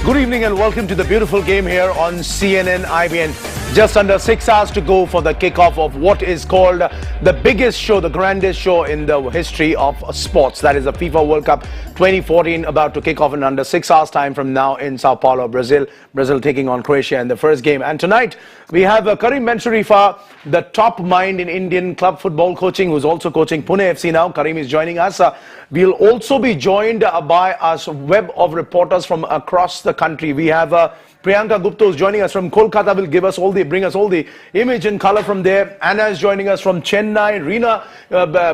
Good evening and welcome to the beautiful game here on CNN IBN. Just under 6 hours to go for the kickoff of what is called the biggest show, the grandest show in the history of sports. That is the FIFA World Cup 2014, about to kick off in under 6 hours time from now in Sao Paulo, Brazil. Brazil taking on Croatia in the first game. And tonight we have Karim Ben-Sharifa, the top mind in Indian club football coaching, who's also coaching Pune FC now. Karim is joining us. We'll also be joined by a web of reporters from across the country. We have Priyanka Gupta is joining us from Kolkata, will bring us all the image and color from there. Anna is joining us from Chennai. Reena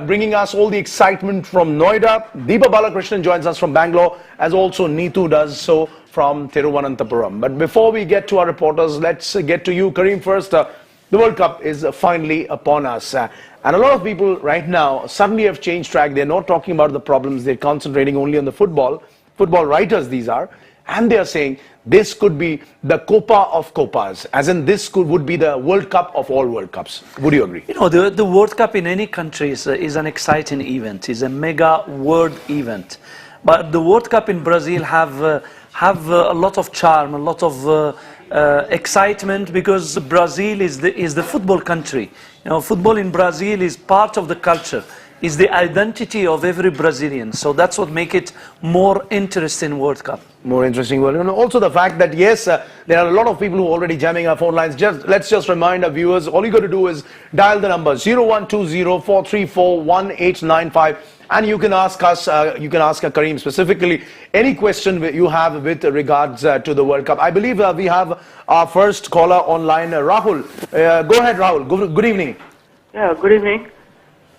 bringing us all the excitement from Noida. Deepa Balakrishnan joins us from Bangalore, as also Neetu does so from Thiruvananthapuram. But before we get to our reporters, let's get to you, Karim, first. The World Cup is finally upon us. And a lot of people right now suddenly have changed track. They're not talking about the problems. They're concentrating only on the football. Football writers, these are. And they're saying this could be the Copa of Copas, as in would be the World Cup of all World Cups. Would you agree? You know, the World Cup in any country is an exciting event. It's a mega world event. But the World Cup in Brazil have a lot of charm, a lot of excitement, because Brazil is the football country. You know, football in Brazil is part of the culture, is the identity of every Brazilian. So that's what makes it more interesting World Cup. More interesting world. And also the fact that, yes, there are a lot of people who are already jamming our phone lines. Let's just remind our viewers, all you got to do is dial the number 0120-434-1895. And you can ask us, you can ask Karim specifically any question you have with regards to the World Cup. I believe we have our first caller online, Rahul. Go ahead, Rahul. Good evening. Yeah, good evening.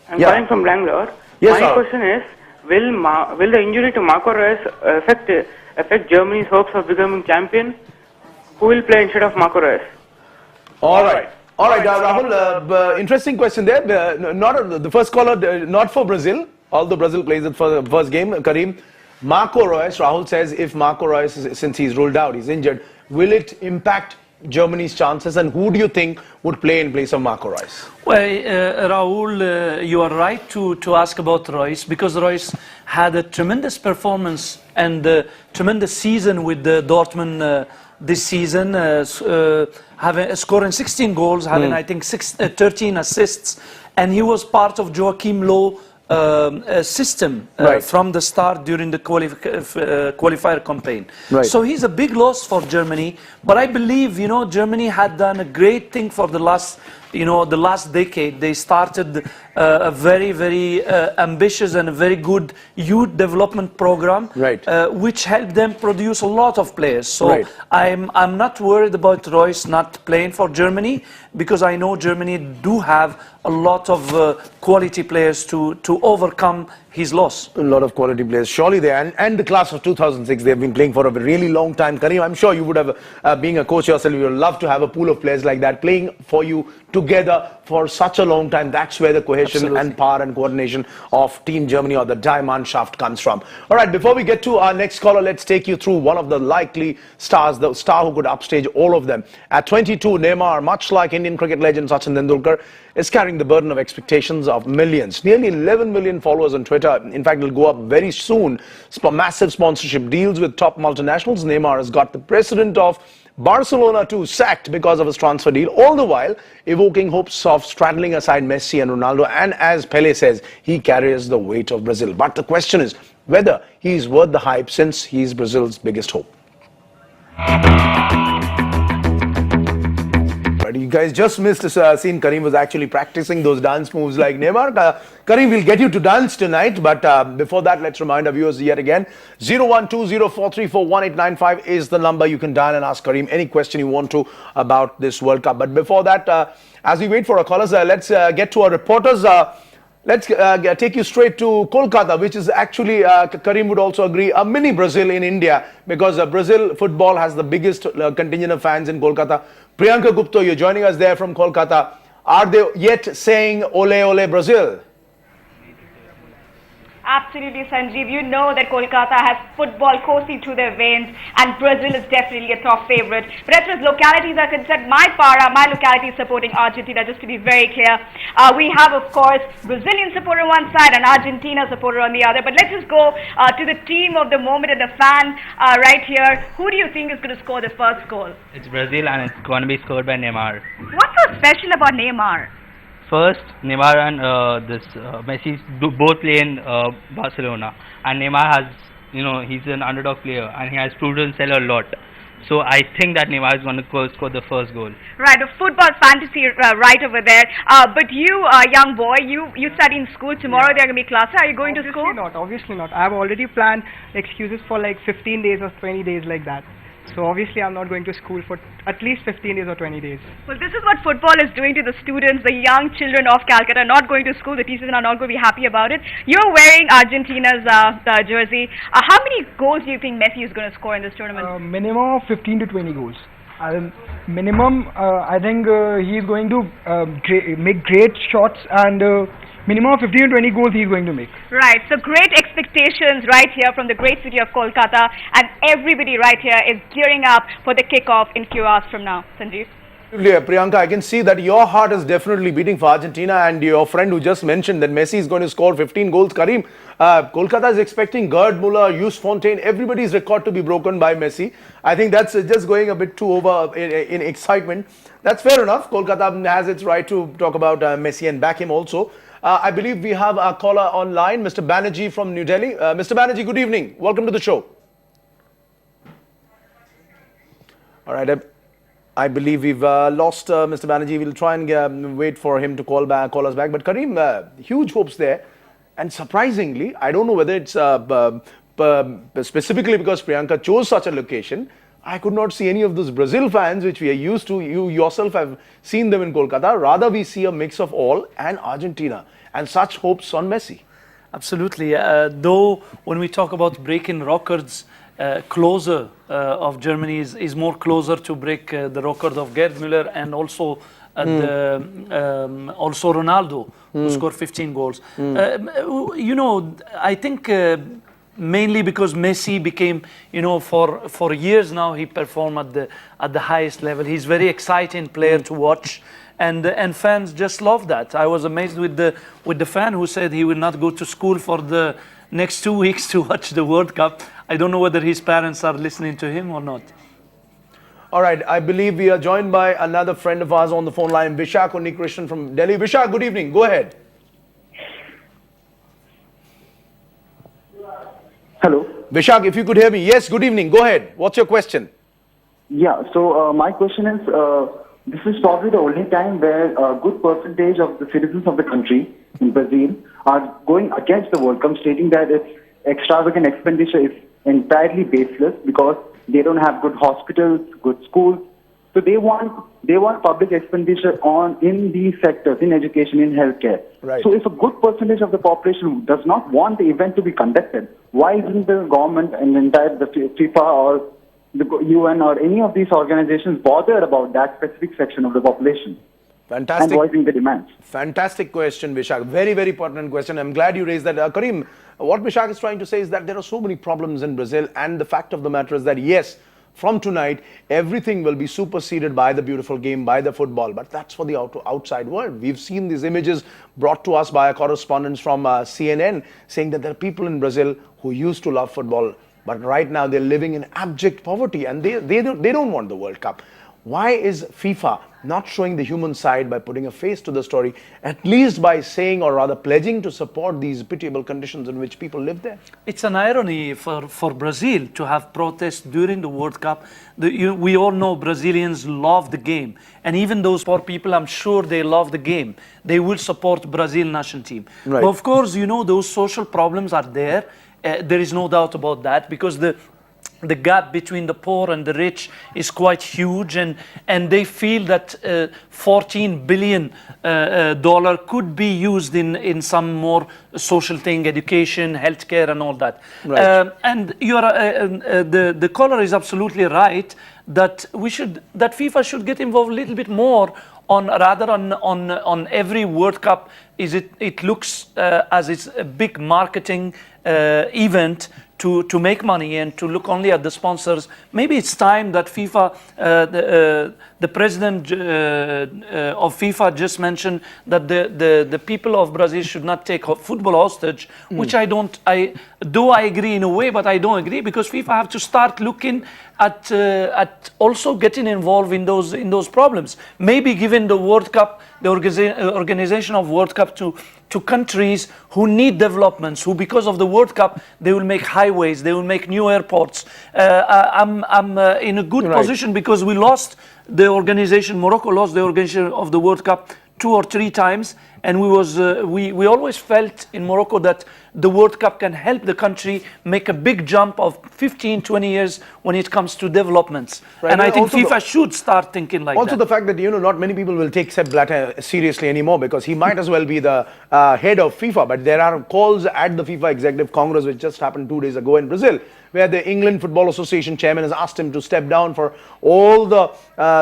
I'm calling from Bangalore. Yes, my question is, will the injury to Marco Reus affect Germany's hopes of becoming champion? Who will play instead of Marco Reus? All right, Rahul. Interesting question there. The first caller, not for Brazil. Although Brazil plays it for the first game, Karim. Marco Reus, Rahul says, if Marco Reus, since he's ruled out, he's injured, will it impact Germany's chances? And who do you think would play in place of Marco Reus? Well, Rahul, you are right to ask about Reus, because Reus had a tremendous performance and a tremendous season with Dortmund this season, scoring 16 goals, having, I think, 13 assists, and he was part of Joachim Löw system from the start during the qualifier campaign. Right. So he's a big loss for Germany, but I believe, you know, Germany had done a great thing for the last decade. They started a very, very ambitious and a very good youth development program, which helped them produce a lot of players. So I'm not worried about Reus not playing for Germany, because I know Germany do have a lot of quality players to overcome his loss. A lot of quality players, surely there. And the class of 2006, they've been playing for a really long time. Karim, I'm sure you would have, being a coach yourself, you would love to have a pool of players like that playing for you together for such a long time. That's where the cohesion and power and coordination of Team Germany, or the Mannschaft, comes from. All right, before we get to our next caller, let's take you through one of the likely stars, the star who could upstage all of them. At 22, Neymar, much like Indian cricket legend Sachin Tendulkar, is carrying the burden of expectations of millions. Nearly 11 million followers on Twitter. In fact, it'll go up very soon. Massive sponsorship deals with top multinationals. Neymar has got the president of Barcelona too sacked because of his transfer deal, all the while evoking hopes of straddling aside Messi and Ronaldo. And as Pele says, he carries the weight of Brazil. But the question is whether he's worth the hype, since he's Brazil's biggest hope. You guys just missed a scene. Karim was actually practicing those dance moves like Neymar. Karim, we'll get you to dance tonight, but before that, let's remind our viewers yet again, 0120-434-1895 is the number. You can dial and ask Karim any question you want to about this World Cup. But before that, as we wait for our callers, let's get to our reporters. Let's take you straight to Kolkata, which is actually, Karim would also agree, a mini Brazil in India, because Brazil football has the biggest contingent of fans in Kolkata. Priyanka Gupta, you're joining us there from Kolkata. Are they yet saying ole ole Brazil? Absolutely, Sanjeev. You know that Kolkata has football coursing through their veins, and Brazil is definitely a top favorite. But as far as localities are concerned, my locality is supporting Argentina, just to be very clear. We have, of course, Brazilian supporter on one side and Argentina supporter on the other. But let's just go to the team of the moment and the fan right here. Who do you think is going to score the first goal? It's Brazil and it's going to be scored by Neymar. What's so special about Neymar? First, Neymar and Messi both play in Barcelona, and Neymar has, he's an underdog player and he has proved himself a lot. So I think that Neymar is going to score the first goal. Right, a football fantasy right over there. But you, young boy, you study in school. Tomorrow there are going to be classes. Are you going to school? Obviously not. I have already planned excuses for like 15 days or 20 days like that. So obviously I'm not going to school for at least 15 days or 20 days. Well, this is what football is doing to the students, the young children of Calcutta, not going to school. The teachers are not going to be happy about it. You're wearing Argentina's jersey. How many goals do you think Messi is going to score in this tournament? Minimum of 15 to 20 goals. Minimum, I think he is going to make great shots, and minimum of 15 to 20 goals he is going to make. Right, so great expectations right here from the great city of Kolkata, and everybody right here is gearing up for the kickoff in few hours from now. Sanjeev? Priyanka, I can see that your heart is definitely beating for Argentina, and your friend who just mentioned that Messi is going to score 15 goals. Karim, Kolkata is expecting Gerd Muller, Jules Fontaine, everybody's record to be broken by Messi. I think that's just going a bit too over in excitement. That's fair enough. Kolkata has its right to talk about Messi and back him also. I believe we have a caller online, Mr. Banerjee from New Delhi. Mr. Banerjee, good evening. Welcome to the show. All right. I believe we've lost Mr. Banerjee. We'll try and wait for him to call us back. But Karim, huge hopes there. And surprisingly, I don't know whether it's specifically because Priyanka chose such a location, I could not see any of those Brazil fans which we are used to. You yourself have seen them in Kolkata. Rather, we see a mix of all and Argentina. And such hopes on Messi. Absolutely. Though when we talk about breaking records, closer of Germany is more closer to break the record of Gerd Müller, and also also Ronaldo, who scored 15 goals. I think mainly because Messi became, for years now he performed at the highest level. He's very exciting player to watch. And fans just love that. I was amazed with the fan who said he will not go to school for the next 2 weeks to watch the World Cup. I don't know whether his parents are listening to him or not. All right, I believe we are joined by another friend of ours on the phone line, Vishak Unnikrishnan from Delhi. Vishak, good evening. Go ahead. Hello. Vishak, if you could hear me. Yes, good evening. Go ahead. What's your question? Yeah, so my question is, this is probably the only time where a good percentage of the citizens of the country in Brazil are going against the World Cup, stating that its extravagant expenditure is entirely baseless because they don't have good hospitals, good schools. So they want public expenditure in these sectors, in education, in healthcare. Right. So if a good percentage of the population does not want the event to be conducted, why isn't the government and the FIFA or the UN or any of these organizations bothered about that specific section of the population? Fantastic. And voicing the demands. Fantastic question, Vishak. Very, very pertinent question. I'm glad you raised that. Karim, what Vishak is trying to say is that there are so many problems in Brazil, and the fact of the matter is that, yes, from tonight, everything will be superseded by the beautiful game, by the football. But that's for the outside world. We've seen these images brought to us by our correspondents from CNN saying that there are people in Brazil who used to love football, but right now they're living in abject poverty, and they don't want the World Cup. Why is FIFA not showing the human side by putting a face to the story, at least by saying, or rather pledging to support these pitiable conditions in which people live there? It's an irony for Brazil to have protests during the World Cup. We all know Brazilians love the game. And even those poor people, I'm sure they love the game. They will support Brazil national team. Right. But of course, those social problems are there. There is no doubt about that, because the gap between the poor and the rich is quite huge, and they feel that $14 billion could be used in some more social thing, education, healthcare, and all that. Right. And the caller is absolutely right that FIFA should get involved a little bit more on every World Cup is it looks as it's a big marketing event to make money and to look only at the sponsors. Maybe it's time that FIFA, the president of FIFA just mentioned that the people of Brazil should not take football hostage, which I agree in a way, but I don't agree, because FIFA have to start looking at also getting involved in those problems. Maybe giving the World Cup, the organization of World Cup to countries who need developments, who because of the World Cup they will make highways, they will make new airports. I'm in a good position because we lost the organization. Morocco lost the organization of the World Cup 2 or 3 times, and we always felt in Morocco that the World Cup can help the country make a big jump of 15-20 years when it comes to developments. Right. And I think FIFA should start thinking like that. Also the fact that, not many people will take Sepp Blatter seriously anymore, because he might as well be the head of FIFA. But there are calls at the FIFA Executive Congress, which just happened 2 days ago in Brazil, where the England Football Association chairman has asked him to step down for all the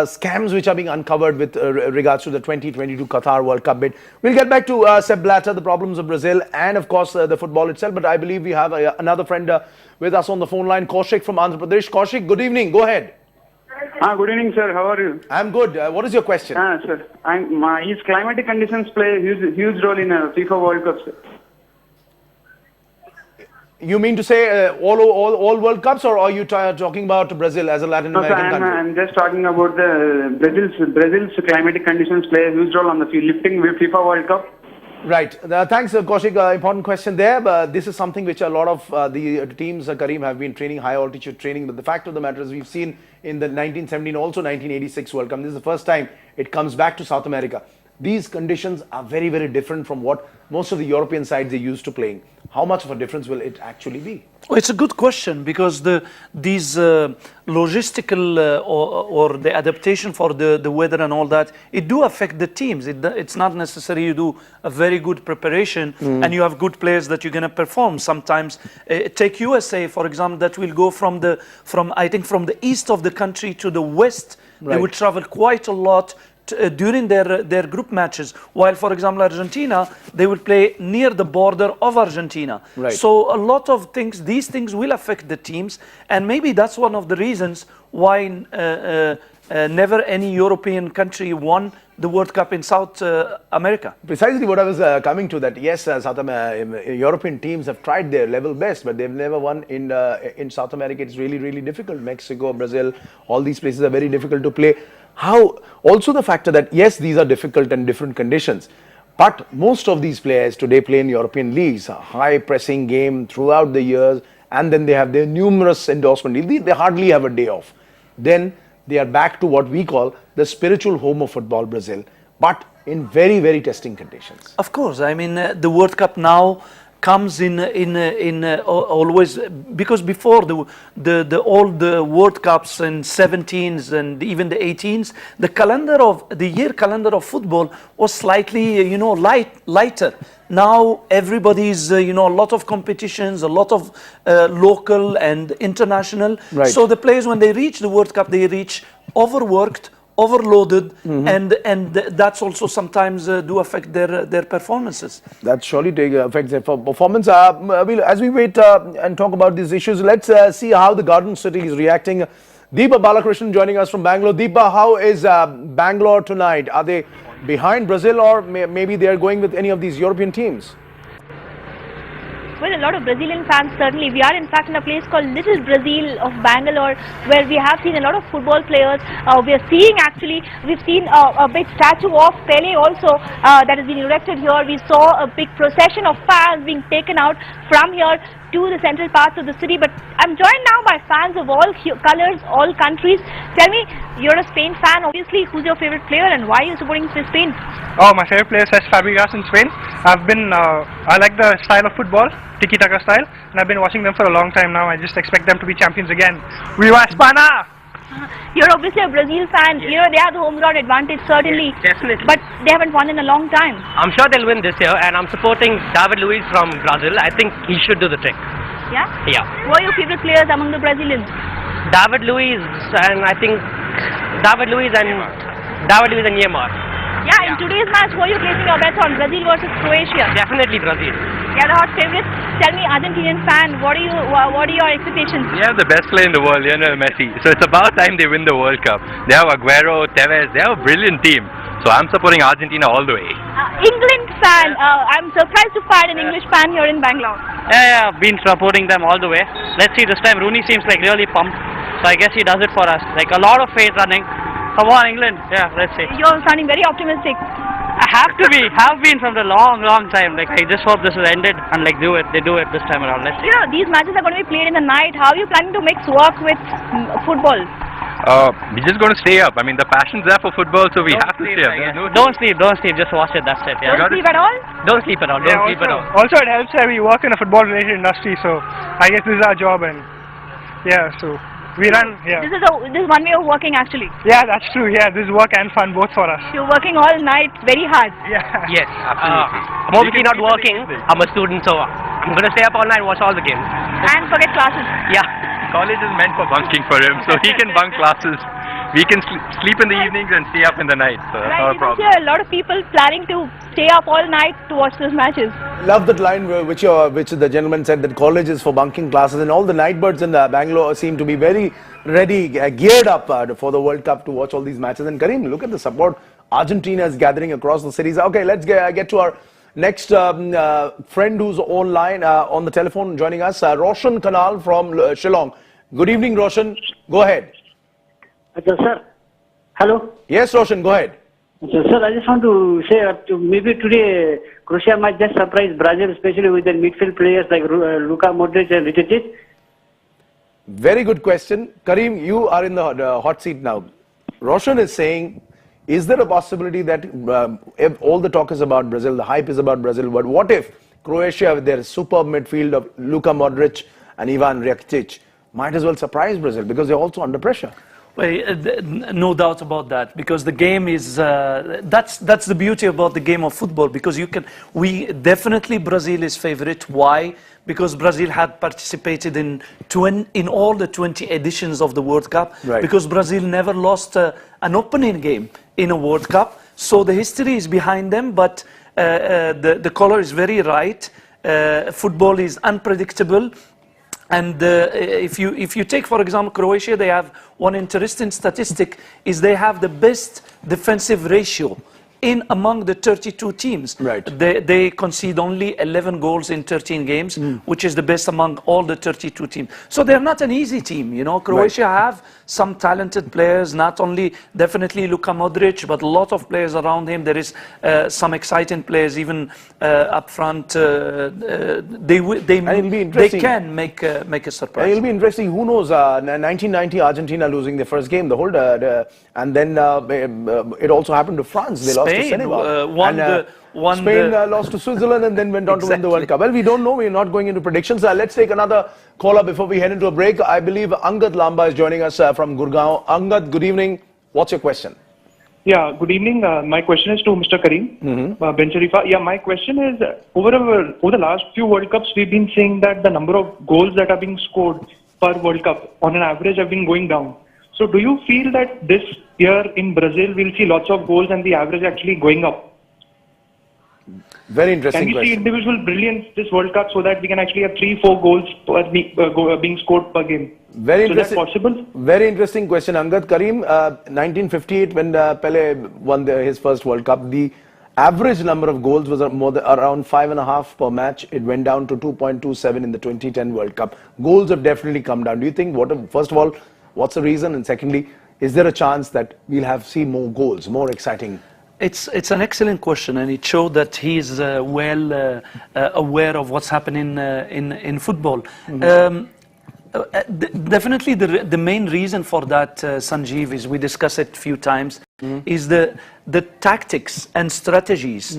scams which are being uncovered with regards to the 2022 Qatar World Cup bid. We'll get back to Sepp Blatter, the problems of Brazil, and of course the football itself. But I believe we have another friend with us on the phone line, Kaushik from Andhra Pradesh. Kaushik, good evening. Go ahead. Good evening, sir. How are you? I'm good. What is your question? Sir, his climatic conditions play a huge role in FIFA World Cup, sir. You mean to say all World Cups, or are you talking about Brazil as a Latin American country? I'm just talking about the Brazil's climatic conditions play a huge role on the lifting FIFA World Cup. Right. Thanks, Kaushik. Important question there. But this is something which a lot of the teams, Kareem, have been training, high altitude training. But the fact of the matter is, we've seen in the 1917, also 1986 World Cup. This is the first time it comes back to South America. These conditions are very, very different from what most of the European sides are used to playing. How much of a difference will it actually be? Well, it's a good question, because these logistical or the adaptation for the weather and all that, it do affect the teams. It's not necessary you do a very good preparation and you have good players that you're going to perform. Sometimes take USA, for example, that will go from the east of the country to the west. Right. They will travel quite a lot during their group matches, while for example Argentina, they will play near the border of Argentina. Right. So a lot of things, these things will affect the teams, and maybe that's one of the reasons why never any European country won the World Cup in South America. Precisely what I was coming to, that yes, European teams have tried their level best, but they've never won in South America. It's really, really difficult. Mexico, Brazil, all these places are very difficult to play. Also the factor that yes, these are difficult and different conditions, but most of these players today play in European leagues, a high pressing game throughout the years, and then they have their numerous endorsement deals. They hardly have a day off. Then they are back to what we call the spiritual home of football, Brazil, but in very, very testing conditions. Of course, I mean the World Cup now comes in always, because before the old World Cups in 17s and even the 18s, the year calendar of football was slightly lighter. Now everybody's a lot of competitions, a lot of local and international. Right. So the players, when they reach the World Cup, they reach overworked, overloaded, and that's also sometimes do affect their performances. That surely affects their performance. As we wait and talk about these issues, let's see how the Garden City is reacting. Deepa Balakrishnan joining us from Bangalore. Deepa, how is Bangalore tonight? Are they behind Brazil, or maybe they are going with any of these European teams? Well, a lot of Brazilian fans, certainly. We are in fact in a place called Little Brazil of Bangalore, where we have seen a lot of football players. We've seen a big statue of Pele also that has been erected here. We saw a big procession of fans being taken out from here to the central parts of the city. But I'm joined now by fans of all colors, all countries. Tell me, you're a Spain fan, obviously. Who's your favorite player and why are you supporting Spain? Oh, my favorite player is Fabregas in Spain. I like the style of football, tiki-taka style, and I've been watching them for a long time now. I just expect them to be champions again. Viva España! You're obviously a Brazil fan. You know, they have the home ground advantage, certainly. Definitely. But they haven't won in a long time. I'm sure they'll win this year, and I'm supporting David Luiz from Brazil. I think he should do the trick. Yeah? Yeah. Who are your favorite players among the Brazilians? David Luiz and Neymar. Yeah, in today's match, who are you placing your bets on? Brazil versus Croatia. Definitely Brazil. Yeah, the hot favorites. Tell me, Argentinian fan, what are your expectations? They have the best player in the world, Lionel Messi. So it's about time they win the World Cup. They have Aguero, Tevez. They have a brilliant team. So I'm supporting Argentina all the way. England fan, I'm surprised to find an English fan here in Bangalore. Yeah, I've been supporting them all the way. Let's see, this time Rooney seems like really pumped. So I guess he does it for us. Like a lot of faith running. Come on, England. Yeah, let's see. You're sounding very optimistic. I have been from the long time. Like I just hope this is ended and like they do it this time around. Let's see. You know, these matches are going to be played in the night. How are you planning to mix work with football? We're just going to stay up. I mean, the passion's there for football, so we have to stay up. Don't sleep. Just watch it. That's it. Yeah. Don't sleep at all? Don't sleep at all. Don't sleep at all. Also, it helps that we work in a football-related industry, so I guess this is our job, and yeah, so we run. Yeah. This is one way of working actually. Yeah, that's true. Yeah, this is work and fun both for us. You're working all night, very hard. Yeah. Yes, absolutely. I'm obviously not working. I'm a student, so I'm gonna stay up all night and watch all the games. And forget classes. Yeah. College is meant for bunking for him, so he can bunk classes. We can sleep in the evenings and stay up in the night, so that's not a problem. Here, a lot of people planning to stay up all night to watch those matches. Love that line which the gentleman said, that college is for bunking classes, and all the nightbirds in Bangalore seem to be very ready, geared up for the World Cup to watch all these matches. And Karim, look at the support Argentina is gathering across the cities. Okay, let's get to our next friend who's online on the telephone joining us, Roshan Kanal from Shillong. Good evening, Roshan. Go ahead. Sir. Hello. Yes, Roshan, go ahead. Sir, I just want to say maybe today Croatia might just surprise Brazil, especially with their midfield players like Luka Modric and Rakitic. Very good question. Karim, you are in the hot seat now. Roshan is saying, is there a possibility that if all the talk is about Brazil, the hype is about Brazil, but what if Croatia with their superb midfield of Luka Modric and Ivan Rakitic might as well surprise Brazil because they're also under pressure? Well, no doubt about that, because the game is that's the beauty about the game of football, because definitely Brazil is favorite. Why? Because Brazil had participated in all the 20 editions of the World Cup. Right. Because Brazil never lost an opening game in a World Cup, so the history is behind them. But the color is very right. Football is unpredictable. And if you take, for example, Croatia, they have one interesting statistic, is they have the best defensive ratio among the 32 teams. Right. They concede only 11 goals in 13 games, which is the best among all the 32 teams. So they're not an easy team, you know. Croatia have some talented players, not only definitely Luka Modric, but a lot of players around him. There is some exciting players even up front. They can make a surprise. And it'll be interesting. Who knows? 1990 Argentina losing their first game, and then it also happened to France. They lost to Senegal. Spain lost to Switzerland and then went on to win the World Cup. Well, we don't know. We're not going into predictions. Let's take another caller before we head into a break. I believe Angad Lamba is joining us from Gurgaon. Angad, good evening. What's your question? Yeah, good evening. My question is to Mr. Karim Ben Sharifa. Yeah, my question is, over the last few World Cups, we've been seeing that the number of goals that are being scored per World Cup on an average have been going down. So do you feel that this year in Brazil we'll see lots of goals and the average actually going up? Very interesting question. Can we see question. individual brilliance this World Cup so that we can actually have 3-4 goals being scored per game? Very so interesting. Is that possible? Very interesting question, Angad. Karim, 1958 when Pele won his first World Cup, the average number of goals was around 5.5 per match. It went down to 2.27 in the 2010 World Cup. Goals have definitely come down. Do you think, first of all, what's the reason? And secondly, is there a chance that we'll see more goals, more exciting? It's an excellent question, and it showed that he is well aware of what's happening in football. Definitely the main reason for that, Sanjeev, is we discussed it a few times, is the tactics and strategies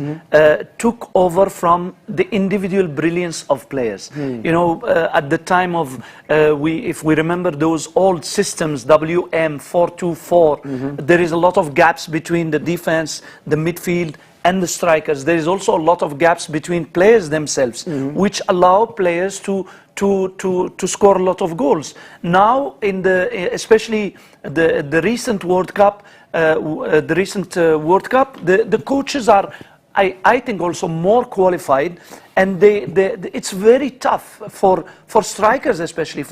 took over from the individual brilliance of players. You know, at the time of, if we remember those old systems, WM 4-2-4, there is a lot of gaps between the defense, the midfield, and the strikers. There is also a lot of gaps between players themselves, which allow players to score a lot of goals. Now, especially the recent World Cup, World Cup, the coaches are, I think, also more qualified, and it's very tough for strikers, especially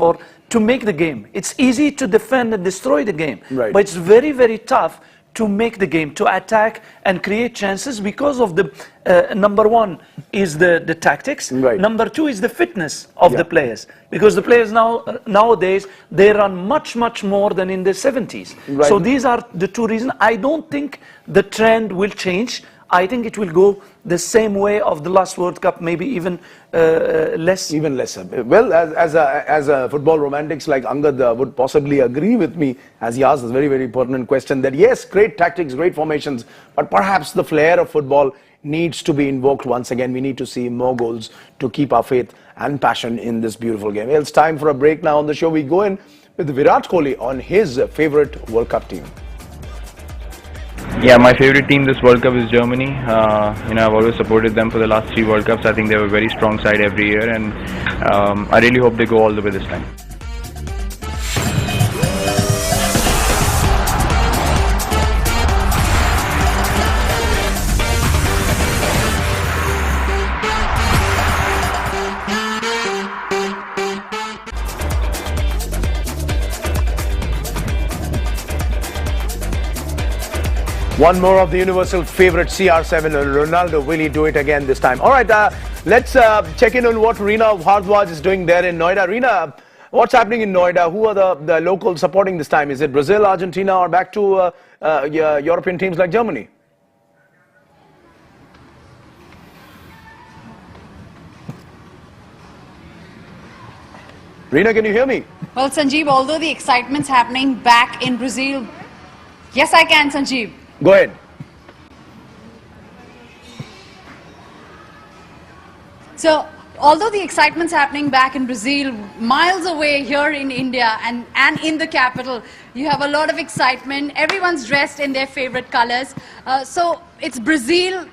to make the game. It's easy to defend and destroy the game, Right. but it's very, very tough to make the game, to attack and create chances, because of the number one is the tactics. Right. Number two is the fitness of the players, because the players nowadays they run much more than in the 70s. Right. So these are the two reasons. I don't think the trend will change. I think it will go the same way of the last World Cup, maybe even less. Even lesser. Well, as a football romantics like Angad would possibly agree with me, as he asked this very pertinent question, that yes, great tactics, great formations, but perhaps the flair of football needs to be invoked once again. We need to see more goals to keep our faith and passion in this beautiful game. It's time for a break now on the show. We go in with Virat Kohli on his favorite World Cup team. Yeah, my favorite team this World Cup is Germany. I've always supported them for the last 3 World Cups. I think they have a very strong side every year, and I really hope they go all the way this time. One more of the universal favorite CR7, Ronaldo. Will he do it again this time? All right, let's check in on what Reena Bhardwaj is doing there in Noida. Reena, what's happening in Noida? Who are the locals supporting this time? Is it Brazil, Argentina, or back to European teams like Germany? Reena, can you hear me? Well, Sanjeev, although the excitement's happening back in Brazil, yes, I can, Sanjeev. Go ahead. So, although the excitement's happening back in Brazil, miles away here in India and in the capital, you have a lot of excitement. Everyone's dressed in their favorite colors. So, it's Brazil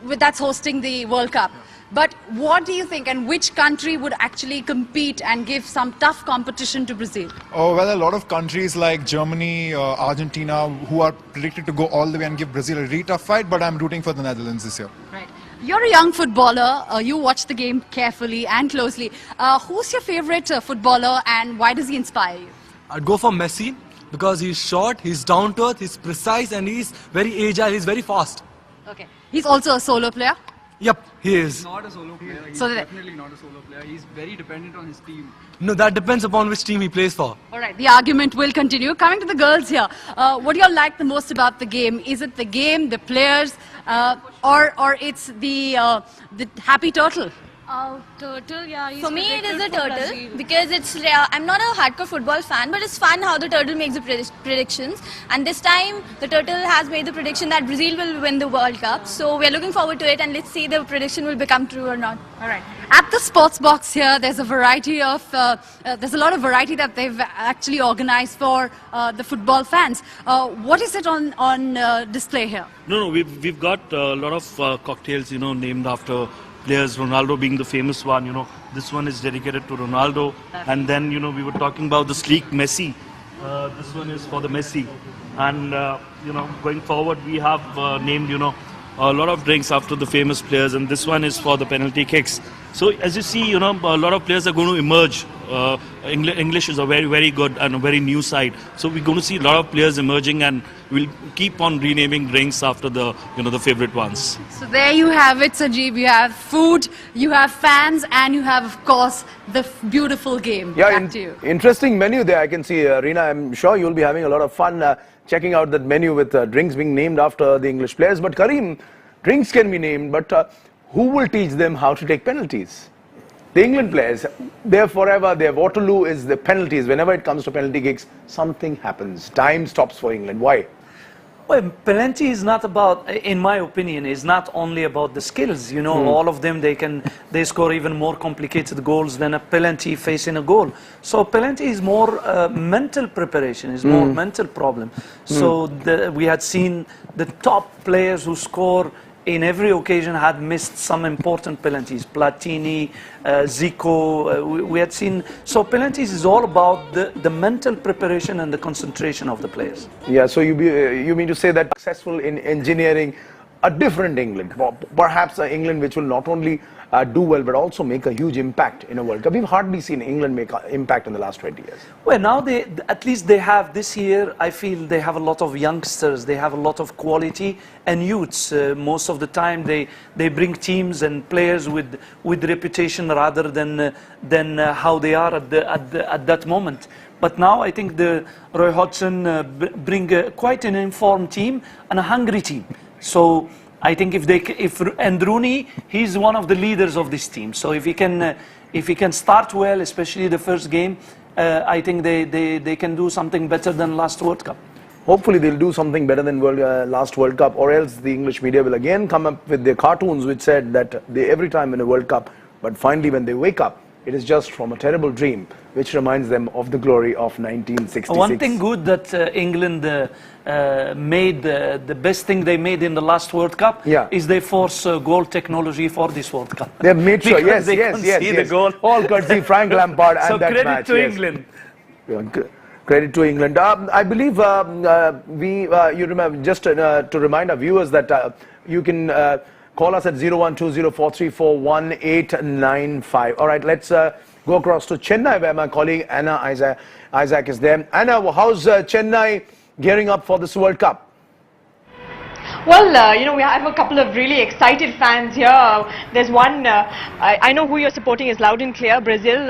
that's hosting the World Cup. But what do you think, and which country would actually compete and give some tough competition to Brazil? Oh, well, a lot of countries like Germany, Argentina, who are predicted to go all the way and give Brazil a really tough fight, but I'm rooting for the Netherlands this year. Right. You're a young footballer. You watch the game carefully and closely. Who's your favorite footballer, and why does he inspire you? I'd go for Messi, because he's short, he's down to earth, he's precise, and he's very agile, he's very fast. Okay. He's also a solo player? Yep, he is. Not a solo player. He's So definitely not a solo player. He's very dependent on his team. No, that depends upon which team he plays for. All right, the argument will continue. Coming to the girls here, what do you like the most about the game? Is it the game, the players, or it's the happy turtle? Turtle, yeah. For me, it is the turtle because it's. I'm not a hardcore football fan, but it's fun how the turtle makes the predictions. And this time, the turtle has made the prediction that Brazil will win the World Cup. So we're looking forward to it, and let's see the prediction will become true or not. All right. At the sports box here, there's a variety of. There's a lot of variety that they've actually organized for the football fans. What is it on display here? No, we've got a lot of cocktails, named after players, Ronaldo being the famous one. This one is dedicated to Ronaldo. And then, we were talking about the sleek Messi. This one is for the Messi. And, going forward, we have named, a lot of drinks after the famous players. And this one is for the penalty kicks. So, as you see, a lot of players are going to emerge. English is a very good and a very new side. So, we're going to see a lot of players emerging, and we'll keep on renaming drinks after the, the favorite ones. So there you have it, Sanjeev. You have food, you have fans, and you have, of course, the beautiful game. Yeah, Back to you. Interesting menu there. I can see, Reena, I'm sure you'll be having a lot of fun checking out that menu with drinks being named after the English players. But Kareem, drinks can be named, but who will teach them how to take penalties? The England players, they're forever, their Waterloo is the penalties. Whenever it comes to penalty kicks, something happens. Time stops for England. Why? Well, penalty is not about, in my opinion, is not only about the skills. All of them, they score even more complicated goals than a penalty facing a goal. So penalty is more mental preparation, is more mental problem. So we had seen the top players who score in every occasion had missed some important penalties. Platini, Zico, we had seen. So penalties is all about the mental preparation and the concentration of the players. Yeah, so you mean to say that successful in engineering a different England, perhaps an England which will not only do well but also make a huge impact in a World Cup. We've hardly seen England make an impact in the last 20 years. Well, now at least they have this year, I feel they have a lot of youngsters, they have a lot of quality and youths. Most of the time they bring teams and players with reputation rather than how they are at that moment. But now I think the Roy Hodgson bring quite an informed team and a hungry team. So I think and Rooney, he's one of the leaders of this team. So if he can start well, especially the first game, I think they can do something better than last World Cup. Hopefully they'll do something better than last World Cup, or else the English media will again come up with their cartoons which said that they every time win a World Cup, but finally when they wake up, it is just from a terrible dream, which reminds them of the glory of 1966. One thing good that England made, the best thing they made in the last World Cup is they force goal technology for this World Cup. They have made sure, yes. The goal. All courtesy Frank Lampard and so that credit match. To England. Credit to England. I believe you remember, just to remind our viewers that you can call us at 0120434185. All right, let's go across to Chennai, where my colleague Anna Isaac is there. Anna, how's Chennai gearing up for this World Cup? Well, we have a couple of really excited fans here. There's one, I know who you're supporting is loud and clear, Brazil.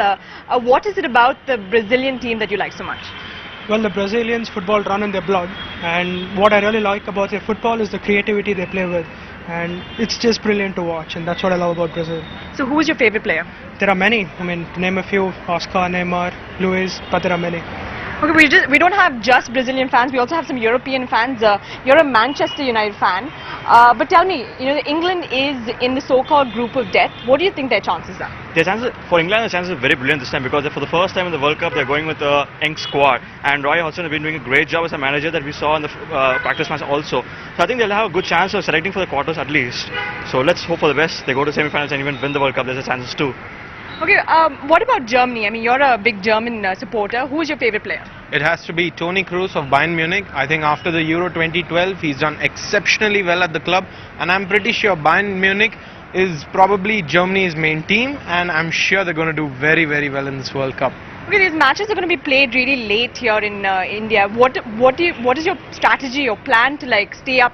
What is it about the Brazilian team that you like so much? Well, the Brazilians football run in their blood, and what I really like about their football is the creativity they play with. And it's just brilliant to watch, and that's what I love about Brazil. So who's your favorite player? There are many. I mean, to name a few: Oscar, Neymar, Luis, but there are many. Okay, we don't have just Brazilian fans, we also have some European fans. You're a Manchester United fan. But tell me, England is in the so-called group of death. What do you think their chances are? Their chances, for England, the chances are very brilliant this time, because for the first time in the World Cup, they're going with a young squad. And Roy Hodgson has been doing a great job as a manager that we saw in the practice match also. So I think they'll have a good chance of selecting for the quarters at least. So let's hope for the best. They go to semi-finals and even win the World Cup. There's a chances too. Okay, what about Germany? I mean, you're a big German supporter. Who is your favorite player? It has to be Toni Kroos of Bayern Munich. I think after the Euro 2012, he's done exceptionally well at the club. And I'm pretty sure Bayern Munich is probably Germany's main team. And I'm sure they're going to do very, very well in this World Cup. Okay, these matches are going to be played really late here in India. What is your strategy or plan to stay up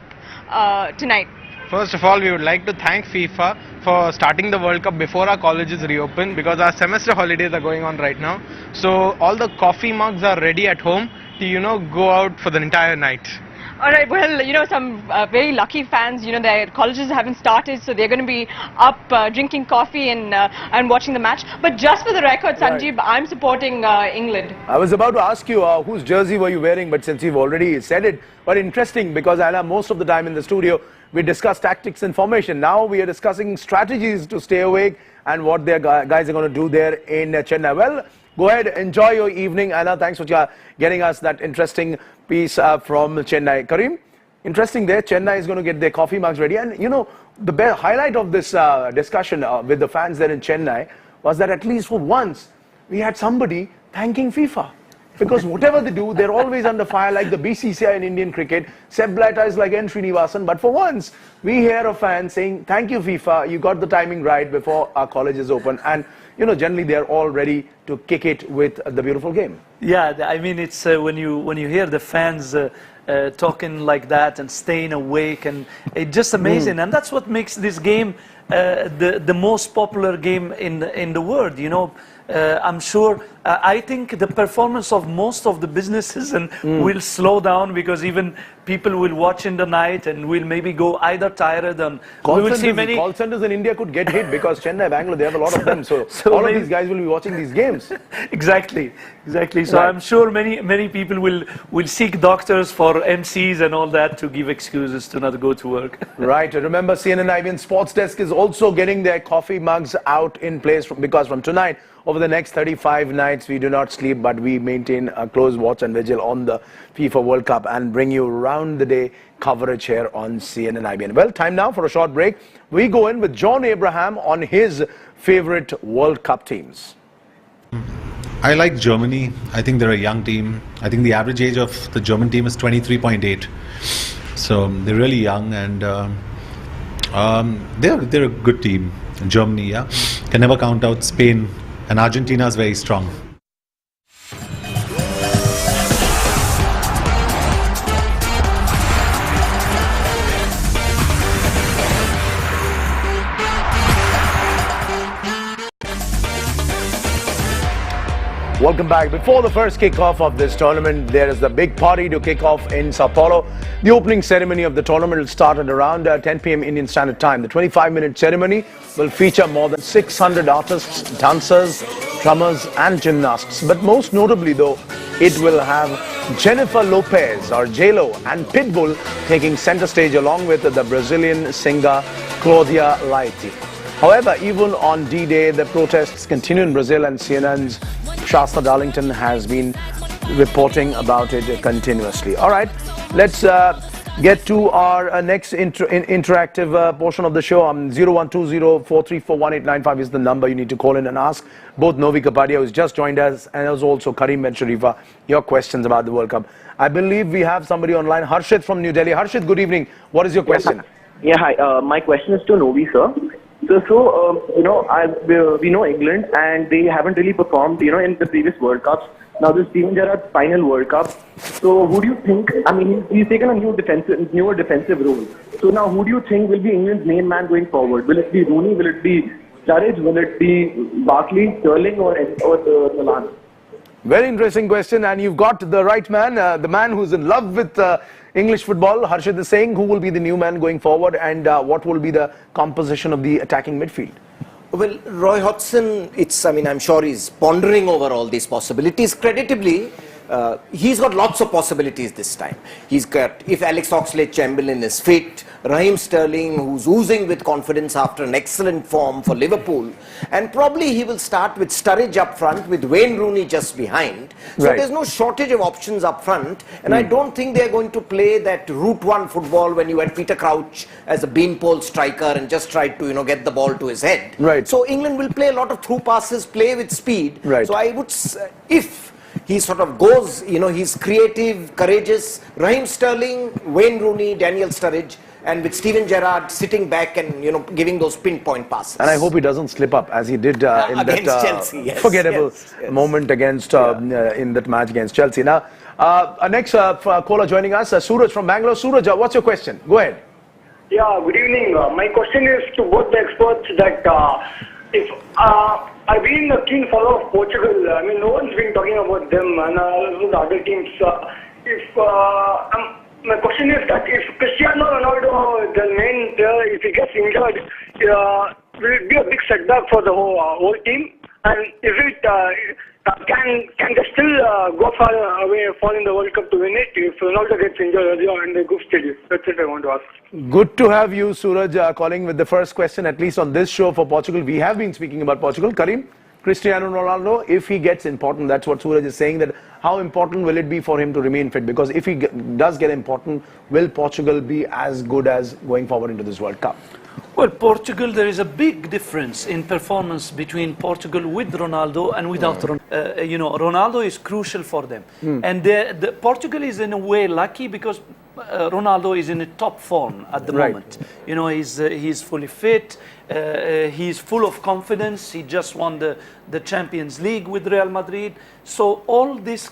tonight? First of all, we would like to thank FIFA for starting the World Cup before our colleges reopen, because our semester holidays are going on right now. So all the coffee mugs are ready at home to, go out for the entire night. Alright, well, some very lucky fans, their colleges haven't started, so they're going to be up drinking coffee and watching the match. But just for the record, Sanjeev, I'm supporting England. I was about to ask you whose jersey were you wearing, but since you've already said it, but interesting, because Anna, most of the time in the studio, we discuss tactics and formation. Now we are discussing strategies to stay awake and what their guys are going to do there in Chennai. Well, go ahead, enjoy your evening. Anna, thanks for getting us that interesting piece from Chennai. Karim, interesting there. Chennai is going to get their coffee mugs ready. And, the highlight of this discussion with the fans there in Chennai was that at least for once, we had somebody thanking FIFA. Because whatever they do, they're always under fire, like the BCCI in Indian cricket. Seb Blatter is like N. Srinivasan. But for once, we hear a fan saying, thank you, FIFA. You got the timing right before our colleges open. And, generally they're all ready to kick it with the beautiful game. Yeah, I mean, it's when you hear the fans talking like that and staying awake, and it's just amazing. And that's what makes this game the most popular game in the world, I'm sure, I think the performance of most of the businesses will slow down, because even people will watch in the night and will maybe go either tired and we will see many call centers in India could get hit, because Chennai, Bangalore, they have a lot of them. So all of these guys will be watching these games. Exactly. So I'm sure many people will seek doctors for MCs and all that to give excuses to not go to work. Right. Remember, CNN IBN Sports Desk is also getting their coffee mugs out in place because from tonight, over the next 35 nights, we do not sleep, but we maintain a close watch and vigil on the FIFA World Cup and bring you round the day coverage here on CNN IBN. Well, time now for a short break. We go in with John Abraham on his favorite World Cup teams. I like Germany. I think they're a young team. I think the average age of the German team is 23.8. So they're really young, and they're a good team. Germany, yeah, can never count out Spain, and Argentina is very strong. Welcome back. Before the first kickoff of this tournament, there is the big party to kick off in Sao Paulo. The opening ceremony of the tournament will start at around 10 p.m. Indian Standard Time. The 25-minute ceremony will feature more than 600 artists, dancers, drummers and gymnasts. But most notably though, it will have Jennifer Lopez or J-Lo and Pitbull taking center stage along with the Brazilian singer Claudia Leite. However, even on D-Day, the protests continue in Brazil, and CNN's Shasta Darlington has been reporting about it continuously. All right, let's get to our next interactive portion of the show. 0120-434-1895 is the number you need to call in and ask both Novi Kapadia, who's just joined us, and also Karim Ben Sharifa, your questions about the World Cup. I believe we have somebody online, Harshit from New Delhi. Harshit, good evening. What is your question? Yeah, hi. My question is to Novi, sir. So you know, we know England, and they haven't really performed, you know, in the previous World Cups. Now this Steven Gerrard's final World Cup. So who do you think? I mean, he's taken a newer defensive role. So now, who do you think will be England's main man going forward? Will it be Rooney? Will it be Sturridge? Will it be Barkley, Sterling, or Milan? Very interesting question, and you've got the right man, the man who's in love with English football. Harshit is saying who will be the new man going forward, and what will be the composition of the attacking midfield? Well, Roy Hodgson, I'm sure he's pondering over all these possibilities. Creditably, he's got lots of possibilities this time. He's got, if Alex Oxlade-Chamberlain is fit, Raheem Sterling, who's oozing with confidence after an excellent form for Liverpool, and probably he will start with Sturridge up front with Wayne Rooney just behind. So there's no shortage of options up front, and I don't think they're going to play that route one football when you had Peter Crouch as a beanpole striker and just tried to, you know, get the ball to his head. Right. So England will play a lot of through passes, play with speed. Right. So I would, if he sort of goes, you know, he's creative, courageous, Raheem Sterling, Wayne Rooney, Daniel Sturridge, and with Steven Gerrard sitting back and, you know, giving those pinpoint passes. And I hope he doesn't slip up as he did in that Chelsea, yes, forgettable moment against in that match against Chelsea. Now, our next caller joining us, Suraj from Bangalore. Suraj, what's your question? Go ahead. Yeah, good evening. My question is to both the experts that if I've been a keen follower of Portugal. I mean, no one's been talking about them and the other teams. My question is that if Cristiano Ronaldo, the main player, if he gets injured, will it be a big setback for the whole team? And is it can they still go far away, fall in the World Cup to win it if Ronaldo gets injured earlier in the group stage? That's it I want to ask. Good to have you, Suraj, calling with the first question, at least on this show for Portugal. We have been speaking about Portugal. Karim, Cristiano Ronaldo, if he gets important, that's what Suraj is saying, that how important will it be for him to remain fit? Because if he does get important, will Portugal be as good as going forward into this World Cup? Well, Portugal, there is a big difference in performance between Portugal with Ronaldo and without Ronaldo. You know, Ronaldo is crucial for them. And Portugal is in a way lucky because Ronaldo is in a top form at the moment. You know, he's fully fit, he's full of confidence, he just won the Champions League with Real Madrid. So all these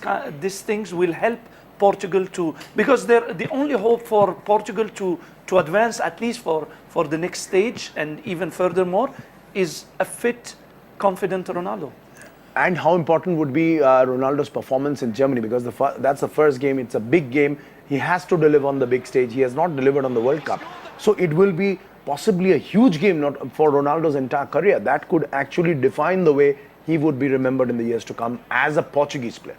things will help Portugal to, because they're the only hope for Portugal to advance at least for the next stage and even furthermore is a fit, confident Ronaldo. And how important would be Ronaldo's performance in Germany, because that's the first game, it's a big game, he has to deliver on the big stage, he has not delivered on the World Cup. So it will be possibly a huge game for Ronaldo's entire career. That could actually define the way he would be remembered in the years to come as a Portuguese player.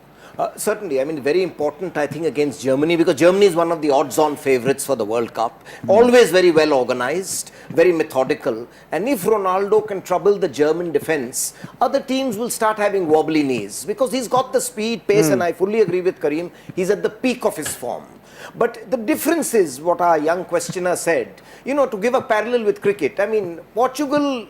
Certainly, I mean, very important, I think, against Germany, because Germany is one of the odds-on favourites for the World Cup. Always very well organised, very methodical. And if Ronaldo can trouble the German defence, other teams will start having wobbly knees, because he's got the speed, pace, and I fully agree with Karim, he's at the peak of his form. But the difference is what our young questioner said, you know, to give a parallel with cricket. I mean, Portugal,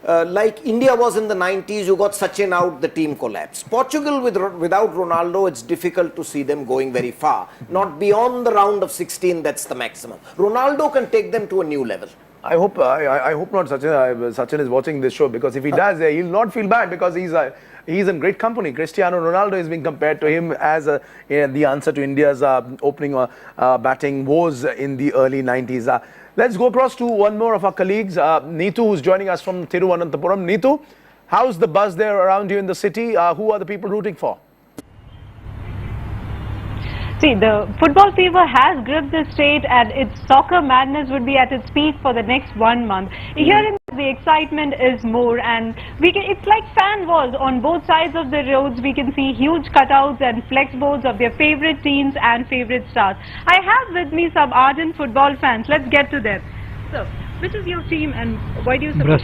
like India was in the 90s, you got Sachin out, the team collapsed. Portugal, without Ronaldo, it's difficult to see them going very far. Not beyond the round of 16, that's the maximum. Ronaldo can take them to a new level. I hope not Sachin is watching this show, because if he does, he'll not feel bad, because he's in great company. Cristiano Ronaldo is being compared to him as the answer to India's opening batting woes in the early 90s. Let's go across to one more of our colleagues, Neetu, who's joining us from Thiruvananthapuram. Neetu, how's the buzz there around you in the city? Who are the people rooting for? See, the football fever has gripped the state, and its soccer madness would be at its peak for the next 1 month. Here in the excitement is more, and it's like fan wars on both sides of the roads. We can see huge cutouts and flex boards of their favorite teams and favorite stars. I have with me some ardent football fans. Let's get to them. So, which is your team and why do you support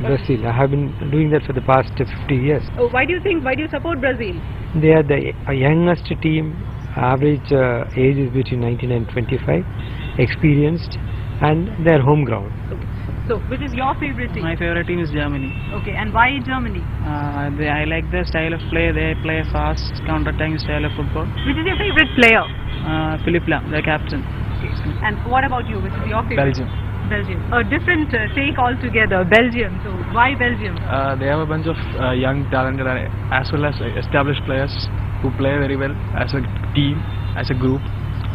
Brazil. I have been doing that for the past 50 years. Oh, why do you support Brazil? They are the youngest team. Average age is between 19 and 25, experienced, and their home ground. Okay. So, which is your favorite team? My favorite team is Germany. Okay, and why Germany? I like their style of play. They play fast, counter-attacking style of football. Which is your favorite player? Philipp Lahm, the captain. Okay. And what about you? Which is your favorite? Belgium. A different take altogether. Belgium. So, why Belgium? They have a bunch of young, talented, as well as established players who play very well as a team, as a group,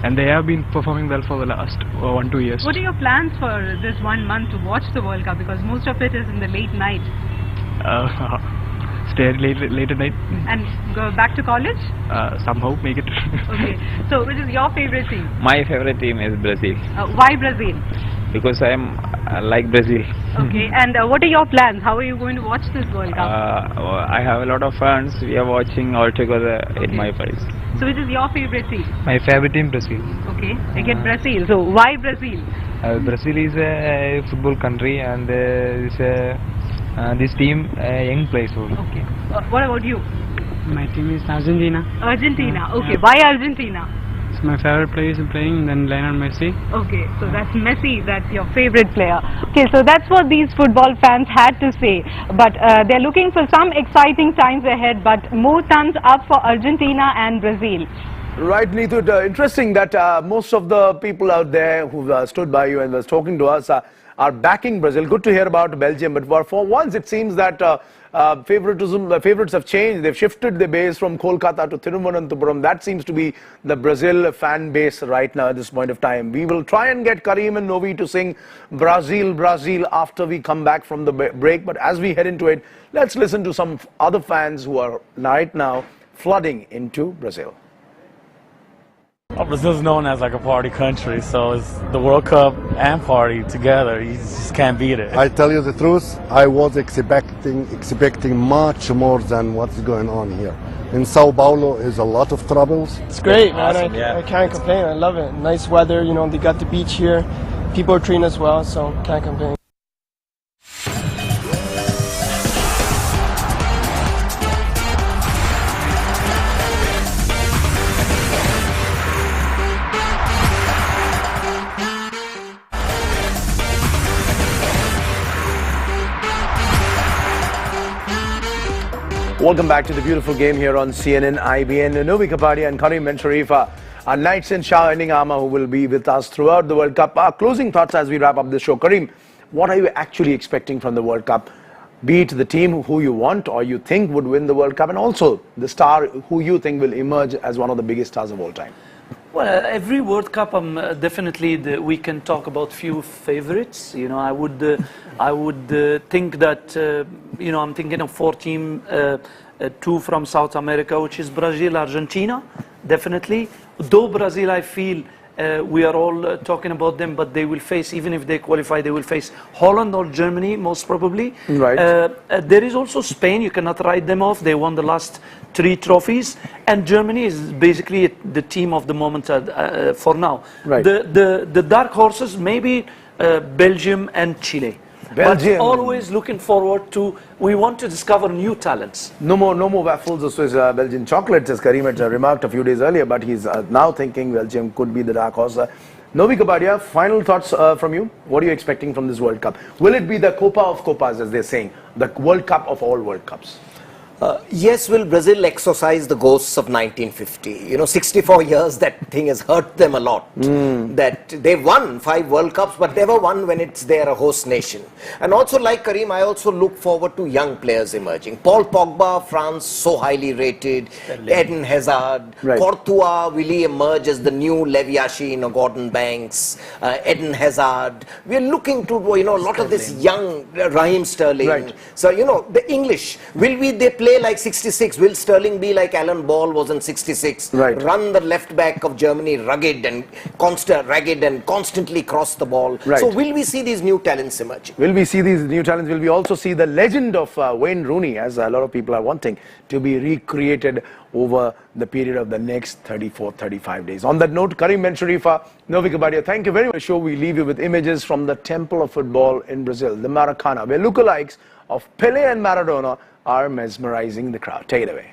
and they have been performing well for the last 1-2 years. What are your plans for this 1 month to watch the World Cup? Because most of it is in the late night. Stay late at night. And go back to college? Somehow make it. Okay. So, which is your favorite team? My favorite team is Brazil. Why Brazil? Because I like Brazil. Okay. And what are your plans? How are you going to watch this World Cup? I have a lot of fans. We are watching all together in my place. So, which is your favorite team? My favorite team, Brazil. Okay. Again, Brazil. So, why Brazil? Brazil is a football country, and this team young players only. Okay. What about you? My team is Argentina. Argentina. Okay. Why Argentina? My favorite player is playing, then Lionel Messi. Okay, so that's Messi, that's your favorite player. Okay, so that's what these football fans had to say. But they're looking for some exciting times ahead, but more thumbs up for Argentina and Brazil. Right, Neetu, interesting that most of the people out there who stood by you and was talking to us are backing Brazil. Good to hear about Belgium, but for once it seems that favorites have changed. They've shifted the base from Kolkata to Thiruvananthapuram. That seems to be the Brazil fan base right now at this point of time. We will try and get Karim and Novi to sing Brazil, Brazil after we come back from the break. But as we head into it, let's listen to some other fans who are right now flooding into Brazil. Well, Brazil's known as like a party country, so it's the World Cup and party together. You just can't beat it. I tell you the truth, I was expecting much more than what's going on here. In Sao Paulo is a lot of troubles. It's great, man. Awesome, I can't complain. I love it. Nice weather, you know, they got the beach here. People are treating us well, so can't complain. Welcome back to the beautiful game here on CNN IBN. Novi Kapadia and Karim Ben Sharifah are knights in shining armor who will be with us throughout the World Cup. Our closing thoughts as we wrap up this show. Karim, what are you actually expecting from the World Cup? Be it the team who you want or you think would win the World Cup, and also the star who you think will emerge as one of the biggest stars of all time. Well, every World Cup, definitely we can talk about few favorites. You know, I would think that I'm thinking of 4 teams, 2 from South America, which is Brazil, Argentina, definitely. Though Brazil, I feel We are all talking about them, but they will face, even if they qualify, they will face Holland or Germany, most probably. Right. There is also Spain. You cannot write them off. They won the last 3 trophies. And Germany is basically the team of the moment for now. Right. The dark horses, maybe Belgium and Chile. Belgium. But always looking forward to, we want to discover new talents. No more waffles or Swiss Belgian chocolates, as Karim had remarked a few days earlier, but he's now thinking Belgium could be the dark horse. Novi Kapadia, final thoughts from you. What are you expecting from this World Cup? Will it be the Copa of Copas, as they're saying, the World Cup of all World Cups? Yes, will Brazil exorcise the ghosts of 1950? You know, 64 years, that thing has hurt them a lot. That they've won 5 World Cups, but never won when they're a host nation. And also, like Karim, I also look forward to young players emerging. Paul Pogba, France, so highly rated. Eden Hazard. Right. Courtois, will he emerge as the new Lev Yashin or Gordon Banks? Eden Hazard. We're looking to, you know, a lot of this young Raheem Sterling. Right. So, you know, the English, they play like 66? Will Sterling be like Alan Ball was in 66? Right. Run the left back of Germany ragged and constantly cross the ball. Right. So will we see these new talents emerging? Will we see these new talents? Will we also see the legend of Wayne Rooney, as a lot of people are wanting, to be recreated over the period of the next 34-35 days? On that note, Karim Ben Sharifa, Novi Kapadia, thank you very much. Show we leave you with images from the temple of football in Brazil, the Maracana, where lookalikes of Pele and Maradona are mesmerizing the crowd. Take it away.